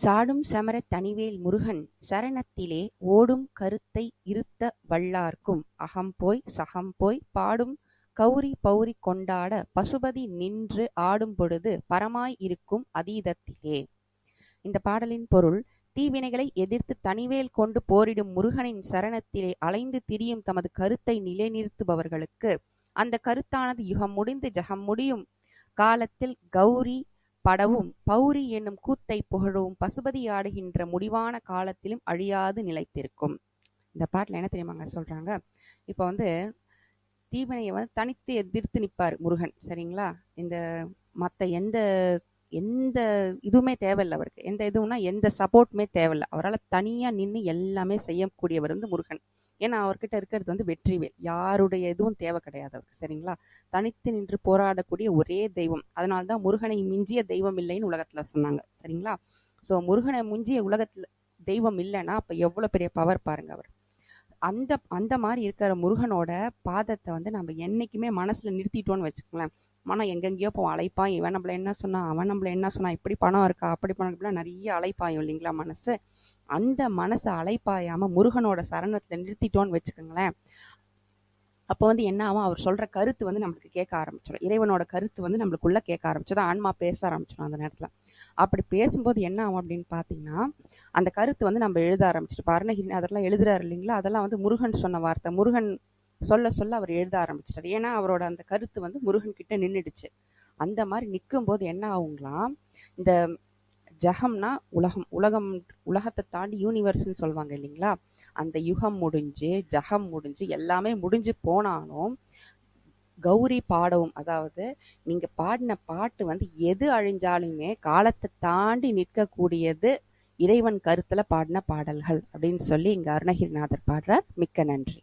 சாடும் செமரத் தனிவேல் முருகன் சரணத்திலே ஓடும் கருத்தை இருத்த வல்லார்க்கும் அகம்போய் சகம்போய் பாடும் கௌரி பௌரி கொண்டாட பசுபதி நின்று ஆடும் பொழுது பரமாய் இருக்கும் அதீதத்திலே. இந்த பாடலின் பொருள்: தீவினைகளை எதிர்த்து தனிவேல் கொண்டு போரிடும் முருகனின் சரணத்திலே அலைந்து திரியும் தமது கருத்தை நிலைநிறுத்துபவர்களுக்கு அந்த கருத்தானது யுகம் முடிந்து ஜகம் முடியும் காலத்தில் கௌரி படவும் பௌரி என்னும் கூத்தை புகழவும் பசுபதி ஆடுகின்ற முடிவான காலத்திலும் அழியாது நிலைத்திருக்கும். இந்த பாட்டுல என்ன தெரியுமாங்க சொல்றாங்க? இப்ப தீவினையை தனித்து எதிர்த்து நிற்பார் முருகன், சரிங்களா? இந்த மற்ற எந்த எந்த இதுவுமே தேவையில்லை அவருக்கு. எந்த இதுவும்னா எந்த சப்போர்ட்டுமே தேவையில்லை. அவரால் தனியா நின்று எல்லாமே செய்யக்கூடியவர் முருகன். ஏன்னா அவர்கிட்ட இருக்கிறது வெற்றிவேல். யாருடைய இதுவும் தேவை கிடையாது அவருக்கு, சரிங்களா? தனித்து நின்று போராடக்கூடிய ஒரே தெய்வம். அதனால்தான் முருகனை மிஞ்சிய தெய்வம் இல்லைன்னு உலகத்துல சொன்னாங்க, சரிங்களா? ஸோ முருகனை மிஞ்சிய உலகத்துல தெய்வம் இல்லைன்னா அப்ப எவ்வளவு பெரிய பவர் பாருங்க அவர். அந்த அந்த மாதிரி இருக்கிற முருகனோட பாதத்தை நம்ம என்னைக்குமே மனசுல நிறுத்திட்டோன்னு வச்சுக்கோங்களேன். மனம் எங்கெங்கேயோ போவோம், அலைப்பாயும். இவன் நம்மள என்ன சொன்னா, அவன் நம்மள என்ன சொன்னா, இப்படி பணம் இருக்கா, அப்படி பணம் இருக்கா, நிறைய அலைப்பாயும் இல்லைங்களா மனசு. அந்த மனசை அலைப்பாயாம முருகனோட சரணத்துல நிறுத்திட்டோன்னு வச்சுக்கோங்களேன். அப்போ என்ன ஆகும்? அவர் சொல்ற கருத்து நம்மளுக்கு கேட்க ஆரம்பிச்சிடும். இறைவனோட கருத்து நம்மளுக்குள்ள கேட்க ஆரம்பிச்சது. ஆன்மா பேச ஆரம்பிச்சிடும் அந்த நேரத்துல. அப்படி பேசும்போது என்ன ஆகும் அப்படின்னு பாத்தீங்கன்னா, அந்த கருத்து நம்ம எழுத ஆரம்பிச்சிட்டு அருணகிரி அதெல்லாம் எழுதுறாரு இல்லைங்களா? அதெல்லாம் முருகன் சொன்ன வார்த்தை. முருகன் சொல்ல சொல்ல அவர் எழுத ஆரம்பிச்சிட்டாரு. ஏன்னா அவரோட அந்த கருத்து முருகன் கிட்ட நின்றுடுச்சு. அந்த மாதிரி நிற்கும் போது என்ன ஆகுங்களாம், இந்த ஜகம்னா உலகத்தை தாண்டி யூனிவர்ஸ்ன்னு சொல்லுவாங்க இல்லைங்களா? அந்த யுகம் முடிஞ்சு ஜகம் முடிஞ்சு எல்லாமே முடிஞ்சு போனாலும் கௌரி பாடவும், அதாவது நீங்க பாடின பாட்டு எது அழிஞ்சாலுமே காலத்தை தாண்டி நிற்கக்கூடியது இறைவன் கருத்துல பாடின பாடல்கள் அப்படின்னு சொல்லி இங்க அருணகிரிநாதர் பாடுறார். மிக்க நன்றி.